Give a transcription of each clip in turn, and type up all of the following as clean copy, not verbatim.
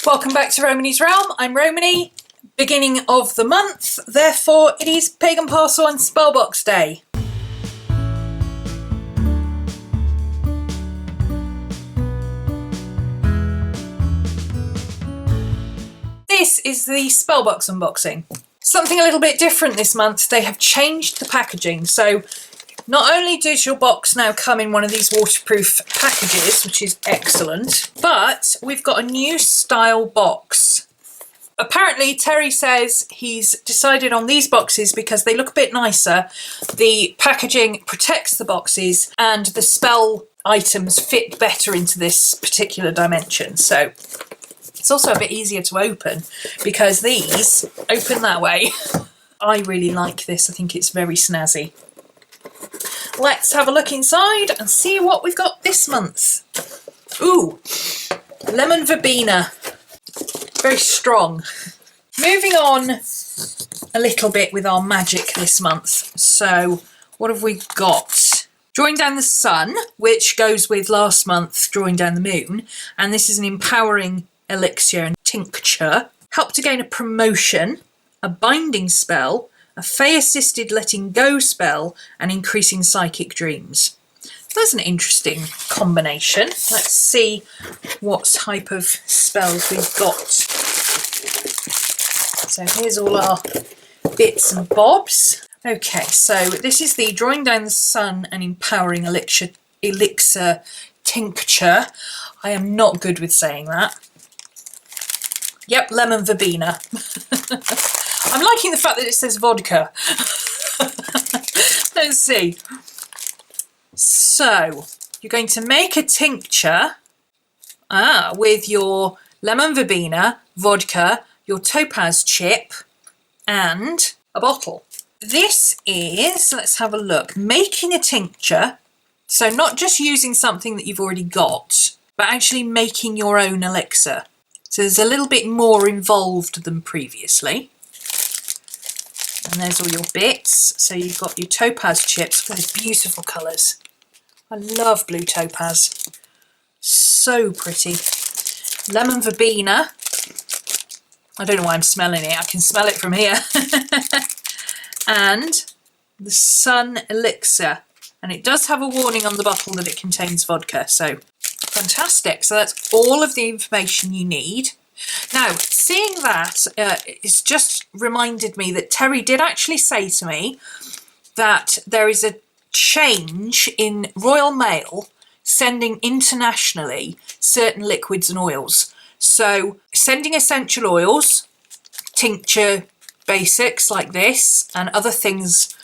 Welcome back to Romany's Realm. I'm Romany. Beginning of the month, therefore it is Pagan Parcel and Spellbox Day. This is the Spellbox unboxing. Something a little bit different this month. They have changed the packaging. So not only does your box now come in one of these waterproof packages, which is excellent, but we've got a new style box. Apparently Terry says he's decided on these boxes because they look a bit nicer. The packaging protects the boxes and the spell items fit better into this particular dimension. So it's also a bit easier to open because these open that way. I really like this. I think it's very snazzy. Let's have a look inside and see what we've got this month. Ooh, lemon verbena. Very strong. Moving on a little bit with our magic this month. So what have we got? Drawing down the sun, which goes with last month, drawing down the moon. And this is an empowering elixir and tincture. Help to gain a promotion, a binding spell, a Fey-assisted letting go spell, and increasing psychic dreams. That's an interesting combination. Let's see what type of spells we've got. So here's all our bits and bobs. Okay, so this is the Drawing Down the Sun and Empowering Elixir Tincture. I am not good with saying that. Yep, lemon verbena. I'm liking the fact that it says vodka. Let's see. So, you're going to make a tincture with your lemon verbena, vodka, your topaz chip, and a bottle. This is, let's have a look, making a tincture. So not just using something that you've already got, but actually making your own elixir. So there's a little bit more involved than previously. And there's all your bits. So you've got your topaz chips. Look at these beautiful colours. I love blue topaz. So pretty. Lemon verbena. I don't know why I'm smelling it. I can smell it from here. And the sun elixir. And it does have a warning on the bottle that it contains vodka. So fantastic. So that's all of the information you need. Now, seeing that, it's just reminded me that Terry did actually say to me that there is a change in Royal Mail sending internationally certain liquids and oils. So sending essential oils, tincture basics like this, and other things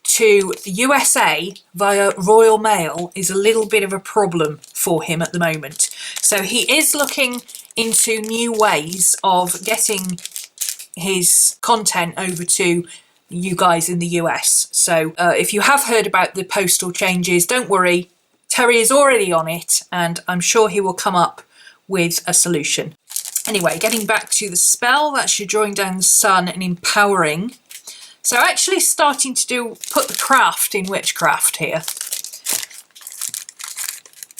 to the USA via Royal Mail is a little bit of a problem for him at the moment. So he is looking into new ways of getting his content over to you guys in the US. So if you have heard about the postal changes, don't worry, Terry is already on it and I'm sure he will come up with a solution. Anyway, getting back to the spell, that's your Drawing Down the Sun and Empowering. So actually starting to put the craft in witchcraft here.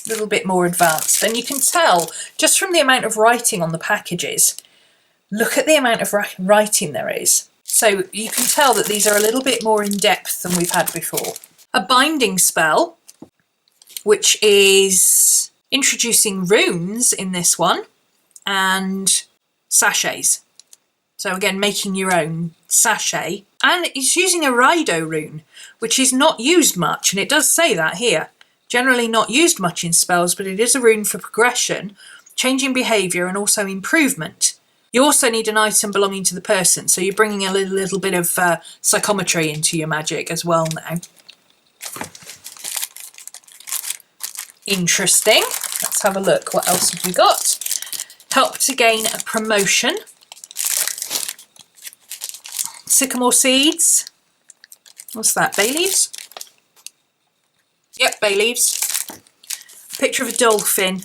A little bit more advanced. And you can tell just from the amount of writing on the packages, look at the amount of writing there is. So you can tell that these are a little bit more in depth than we've had before. A binding spell, which is introducing runes in this one, and sachets. So again, making your own sachet. And it's using a Rido rune, which is not used much, and it does say that here. Generally not used much in spells, but it is a rune for progression, changing behaviour, and also improvement. You also need an item belonging to the person, so you're bringing a little bit of psychometry into your magic as well now. Interesting. Let's have a look. What else have we got? Help to gain a promotion. Sycamore seeds. What's that? Bay leaves? Yep, bay leaves. A picture of a dolphin.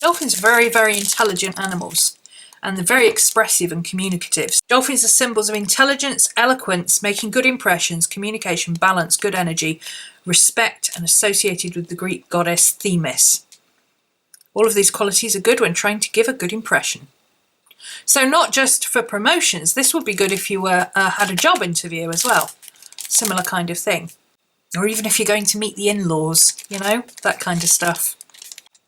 Dolphins are very, very intelligent animals, and they're very expressive and communicative. Dolphins are symbols of intelligence, eloquence, making good impressions, communication, balance, good energy, respect, and associated with the Greek goddess Themis. All of these qualities are good when trying to give a good impression. So not just for promotions, this would be good if you had a job interview as well. Similar kind of thing. Or even if you're going to meet the in-laws, you know, that kind of stuff.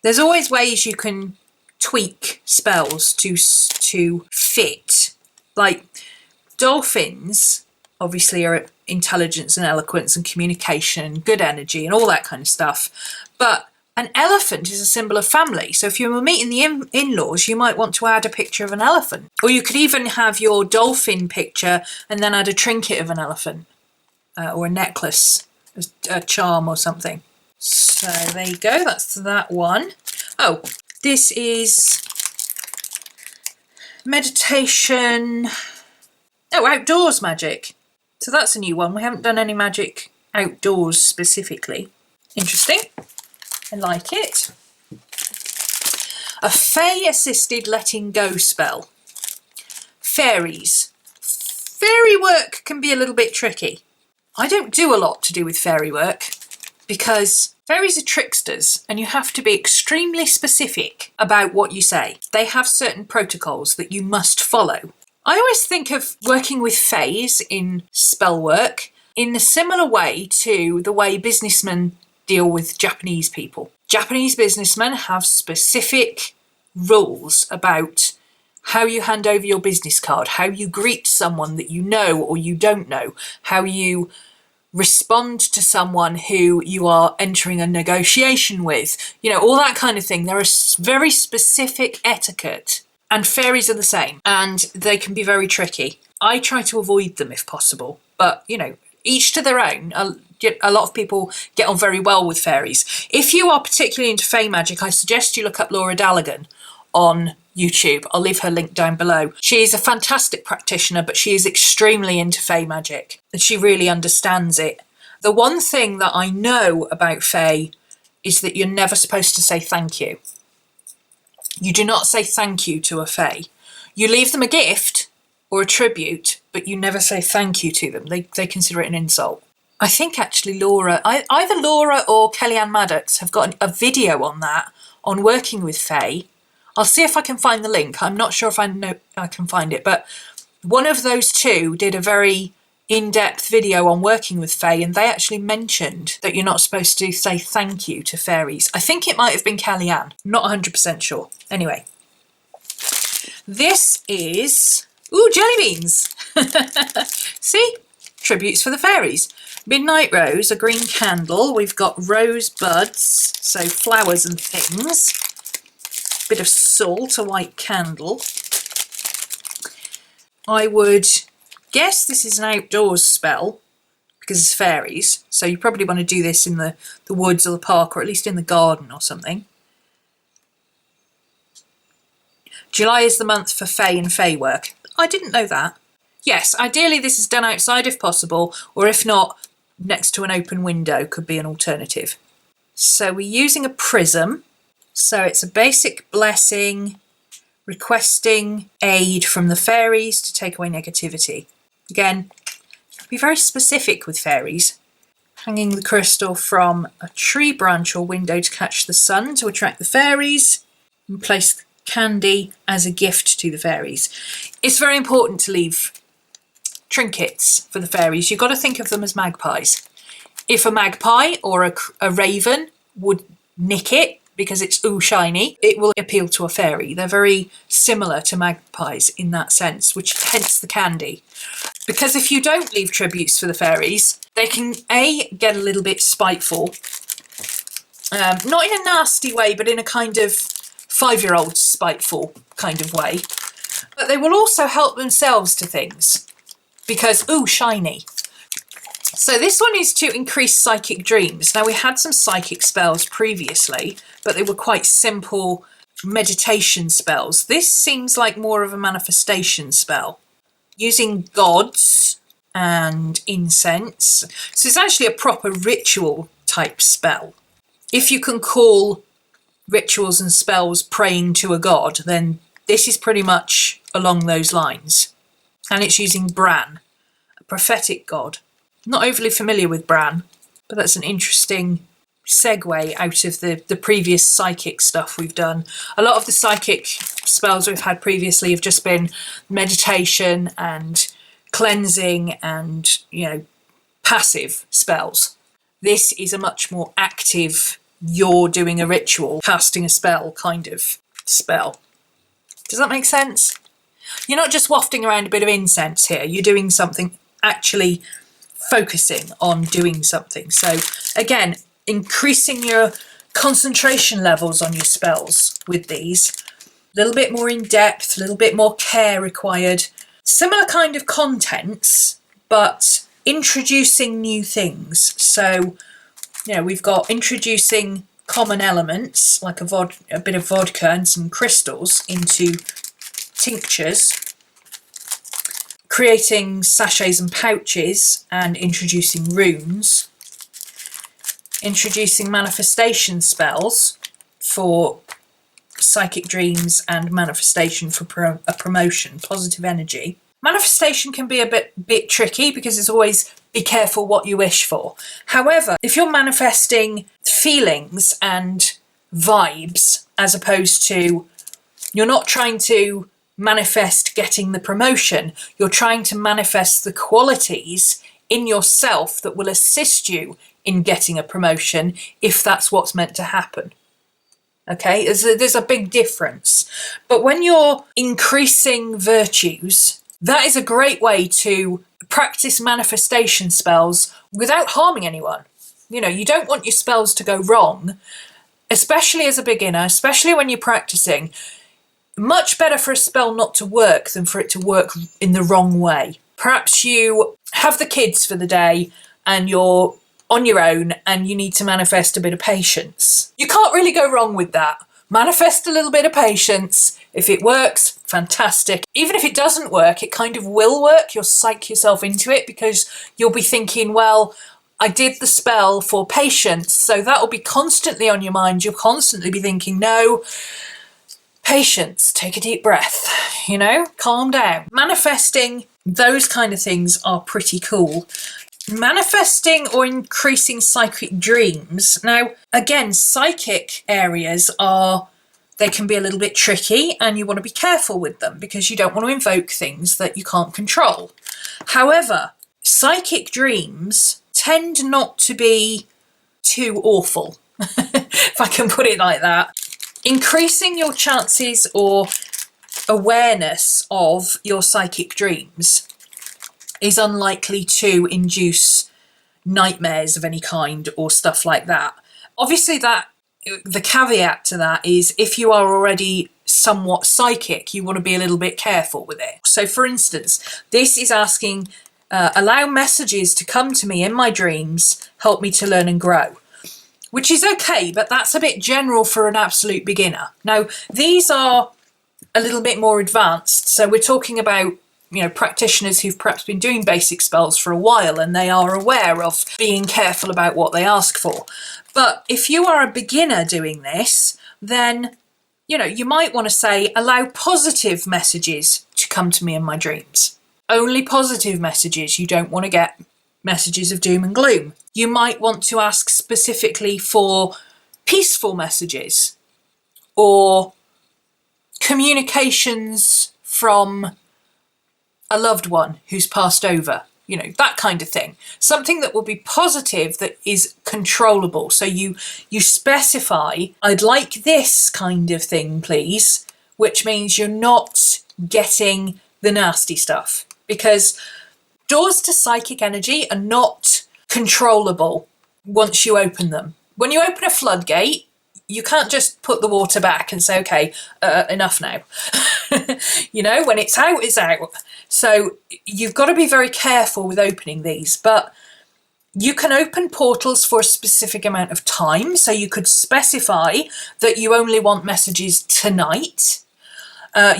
There's always ways you can tweak spells to fit. Like dolphins obviously are intelligence and eloquence and communication, good energy and all that kind of stuff. But an elephant is a symbol of family. So if you were meeting the in-laws, you might want to add a picture of an elephant. Or you could even have your dolphin picture and then add a trinket of an elephant or a necklace, a charm or something. So there you go, that's that one. Oh, this is meditation. Oh, outdoors magic. So that's a new one. We haven't done any magic outdoors specifically. Interesting. I like it. A Fae-assisted letting go spell. Fairies. Fairy work can be a little bit tricky. I don't do a lot to do with fairy work because fairies are tricksters and you have to be extremely specific about what you say. They have certain protocols that you must follow. I always think of working with faes in spell work in a similar way to the way businessmen deal with Japanese people. Japanese businessmen have specific rules about how you hand over your business card, how you greet someone that you know or you don't know, how you respond to someone who you are entering a negotiation with, you know, all that kind of thing. There is very specific etiquette, and fairies are the same, and they can be very tricky. I try to avoid them if possible, but, you know, each to their own. A lot of people get on very well with fairies. If you are particularly into fae magic, I suggest you look up Laura Dallaghan on YouTube. I'll leave her link down below. She is a fantastic practitioner, but she is extremely into fae magic and she really understands it. The one thing that I know about fae is that you're never supposed to say thank you. You do not say thank you to a fae. You leave them a gift or a tribute, but you never say thank you to them. They consider it an insult. I think actually Laura, either Laura or Kellyanne Maddox have got a video on that, on working with fae. I'll see if I can find the link. I'm not sure if I can find it, but one of those two did a very in-depth video on working with fae, and they actually mentioned that you're not supposed to say thank you to fairies. I think it might have been Kellyanne. Not 100% sure. Anyway, this is... Ooh, jelly beans! See? Tributes for the fairies. Midnight Rose, a green candle. We've got rose buds, so flowers and things. Bit of salt, a white candle. I would guess this is an outdoors spell because it's fairies. So you probably want to do this in the woods or the park, or at least in the garden or something. July is the month for fae and fae work. I didn't know that. Yes, ideally this is done outside if possible, or if not, next to an open window could be an alternative. So we're using a prism. So it's a basic blessing, requesting aid from the fairies to take away negativity. Again, be very specific with fairies. Hanging the crystal from a tree branch or window to catch the sun to attract the fairies, and place candy as a gift to the fairies. It's very important to leave trinkets for the fairies. You've got to think of them as magpies. If a magpie or a raven would nick it because it's shiny, it will appeal to a fairy. They're very similar to magpies in that sense, which hence the candy. Because if you don't leave tributes for the fairies, they can get a little bit spiteful, not in a nasty way, but in a kind of 5-year-old spiteful kind of way. But they will also help themselves to things because, shiny. So this one is to increase psychic dreams. Now we had some psychic spells previously, but they were quite simple meditation spells. This seems like more of a manifestation spell, using gods and incense. So it's actually a proper ritual type spell. If you can call rituals and spells praying to a god, then this is pretty much along those lines. And it's using Bran, a prophetic god. Not overly familiar with Bran, but that's an interesting segue out of the previous psychic stuff we've done. A lot of the psychic spells we've had previously have just been meditation and cleansing and, you know, passive spells. This is a much more active, you're doing a ritual, casting a spell kind of spell. Does that make sense? You're not just wafting around a bit of incense here, you're doing something, actually focusing on doing something. So again, increasing your concentration levels on your spells with these. A little bit more in depth, a little bit more care required. Similar kind of contents, but introducing new things. So, you know, we've got introducing common elements, like a bit of vodka and some crystals into tinctures, creating sachets and pouches and introducing runes, introducing manifestation spells for psychic dreams and manifestation for a promotion, positive energy. Manifestation can be a bit tricky because it's always be careful what you wish for. However, if you're manifesting feelings and vibes as opposed to, you're not trying to manifest getting the promotion, you're trying to manifest the qualities in yourself that will assist you in getting a promotion if that's what's meant to happen. Okay, there's a big difference. But when you're increasing virtues, that is a great way to practice manifestation spells without harming anyone. You know, you don't want your spells to go wrong, especially as a beginner, especially when you're practicing. Much better for a spell not to work than for it to work in the wrong way. Perhaps you have the kids for the day and you're on your own and you need to manifest a bit of patience. You can't really go wrong with that. Manifest a little bit of patience. If it works, fantastic. Even if it doesn't work, it kind of will work. You'll psych yourself into it because you'll be thinking, well, I did the spell for patience, so that will be constantly on your mind. You'll constantly be thinking, no, patience, take a deep breath, you know, calm down. Manifesting, those kind of things are pretty cool. Manifesting or increasing psychic dreams. Now, again, psychic areas they can be a little bit tricky and you want to be careful with them because you don't want to invoke things that you can't control. However, psychic dreams tend not to be too awful, if I can put it like that. Increasing your chances or awareness of your psychic dreams is unlikely to induce nightmares of any kind or stuff like that. Obviously, the caveat to that is if you are already somewhat psychic, you want to be a little bit careful with it. So, for instance, this is asking, allow messages to come to me in my dreams, help me to learn and grow. Which is okay, but that's a bit general for an absolute beginner. Now, these are a little bit more advanced. So we're talking about, you know, practitioners who've perhaps been doing basic spells for a while and they are aware of being careful about what they ask for. But if you are a beginner doing this, then, you know, you might want to say, allow positive messages to come to me in my dreams. Only positive messages. You don't want to get messages of doom and gloom. You might want to ask specifically for peaceful messages or communications from a loved one who's passed over, you know, that kind of thing. Something that will be positive, that is controllable. So you specify, I'd like this kind of thing, please, which means you're not getting the nasty stuff, because doors to psychic energy are not controllable once you open them. When you open a floodgate, you can't just put the water back and say, okay, enough now. You know, when it's out, it's out. So you've got to be very careful with opening these, but you can open portals for a specific amount of time. So you could specify that you only want messages tonight.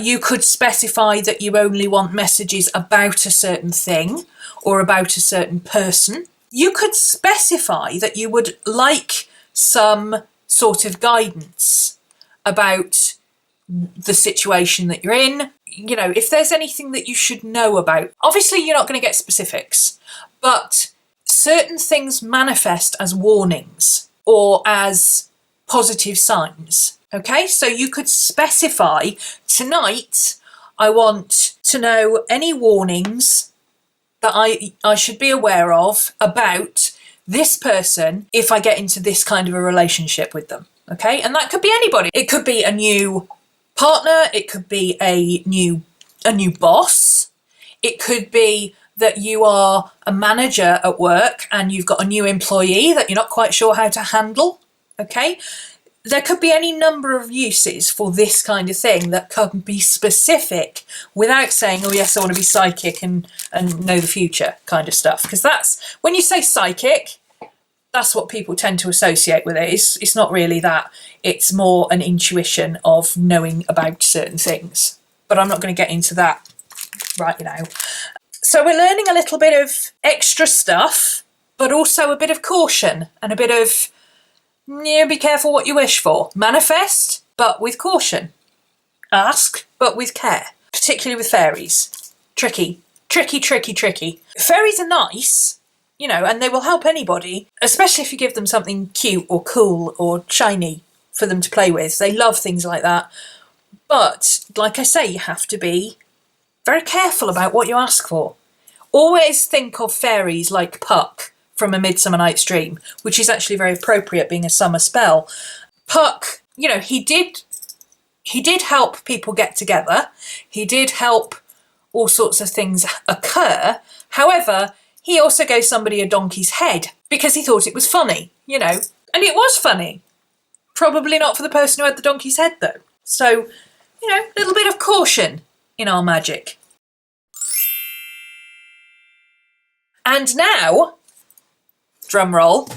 You could specify that you only want messages about a certain thing or about a certain person. You could specify that you would like some sort of guidance about the situation that you're in. You know, if there's anything that you should know about. Obviously, you're not going to get specifics, but certain things manifest as warnings. or as positive signs. Okay, so you could specify, tonight I want to know any warnings that I should be aware of about this person if I get into this kind of a relationship with them. Okay, and that could be anybody. It could be a new partner, it could be a new boss, it could be that you are a manager at work and you've got a new employee that you're not quite sure how to handle. Okay, there could be any number of uses for this kind of thing that can be specific without saying, oh yes, I want to be psychic and know the future kind of stuff. Because that's, when you say psychic, that's what people tend to associate with it. It's not really that. It's more an intuition of knowing about certain things. But I'm not going to get into that right now. So we're learning a little bit of extra stuff, but also a bit of caution and a bit of, be careful what you wish for. Manifest, but with caution. Ask, but with care. Particularly with fairies. Tricky. Fairies are nice, you know, and they will help anybody, especially if you give them something cute or cool or shiny for them to play with. They love things like that. But, like I say, you have to be very careful about what you ask for. Always think of fairies like Puck from A Midsummer Night's Dream, which is actually very appropriate being a summer spell. Puck, you know, he did help people get together. He did help all sorts of things occur. However, he also gave somebody a donkey's head because he thought it was funny, you know, and it was funny. Probably not for the person who had the donkey's head, though. So, you know, a little bit of caution in our magic. And now, drum roll,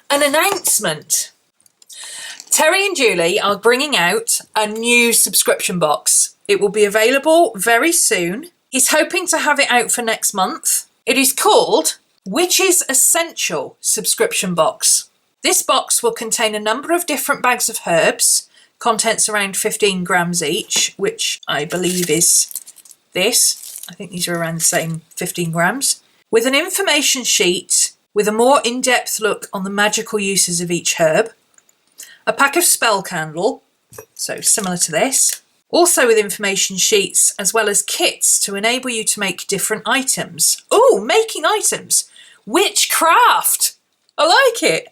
an announcement. Terry and Julie are bringing out a new subscription box. It will be available very soon. He's hoping to have it out for next month. It is called Witch's Essential Subscription Box. This box will contain a number of different bags of herbs, contents around 15 grams each, which I believe is this. I think these are around the same 15 grams. With an information sheet with a more in-depth look on the magical uses of each herb. A pack of spell candle, so similar to this. Also with information sheets as well as kits to enable you to make different items. Oh, making items! Witchcraft! I like it!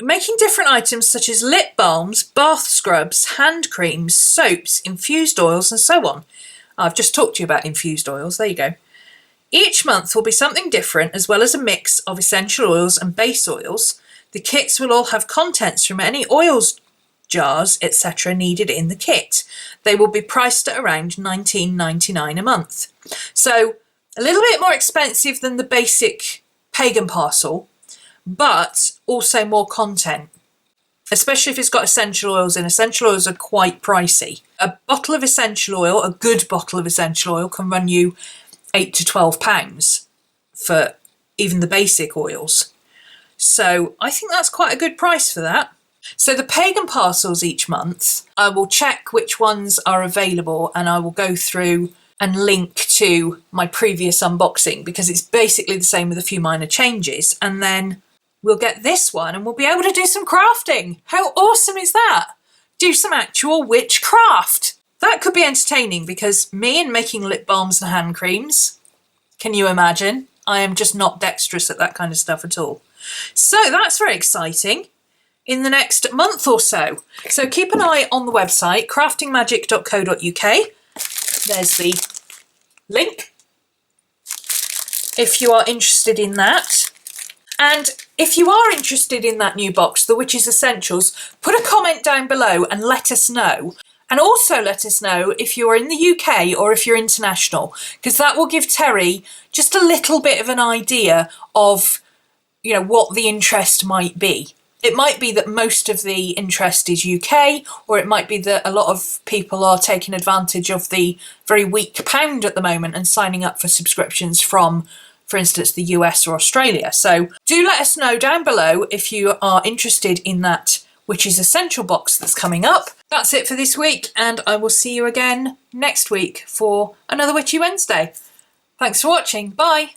Making different items such as lip balms, bath scrubs, hand creams, soaps, infused oils and so on. I've just talked to you about infused oils, there you go. Each month will be something different as well as a mix of essential oils and base oils. The kits will all have contents from any oils, jars, etc. needed in the kit. They will be priced at around $19.99 a month. So a little bit more expensive than the basic pagan parcel, but also more content, especially if it's got essential oils in. Essential oils are quite pricey. A bottle of essential oil, a good bottle of essential oil, can run you £8 to £12 for even the basic oils. So I think that's quite a good price for that. So the pagan parcels each month, I will check which ones are available and I will go through and link to my previous unboxing because it's basically the same with a few minor changes. And then we'll get this one and we'll be able to do some crafting. How awesome is that? Do some actual witchcraft. That could be entertaining because me and making lip balms and hand creams, can you imagine? I am just not dexterous at that kind of stuff at all. So that's very exciting in the next month or so. So keep an eye on the website, craftingmagic.co.uk. There's the link if you are interested in that. And if you are interested in that new box, The Witch's Essentials, put a comment down below and let us know. And also let us know if you're in the UK or if you're international, because that will give Terry just a little bit of an idea of, you know, what the interest might be. It might be that most of the interest is UK, or it might be that a lot of people are taking advantage of the very weak pound at the moment and signing up for subscriptions from, for instance, the US or Australia. So do let us know down below if you are interested in that Witch's Essential box that's coming up. That's it for this week, and I will see you again next week for another Witchy Wednesday. Thanks for watching. Bye.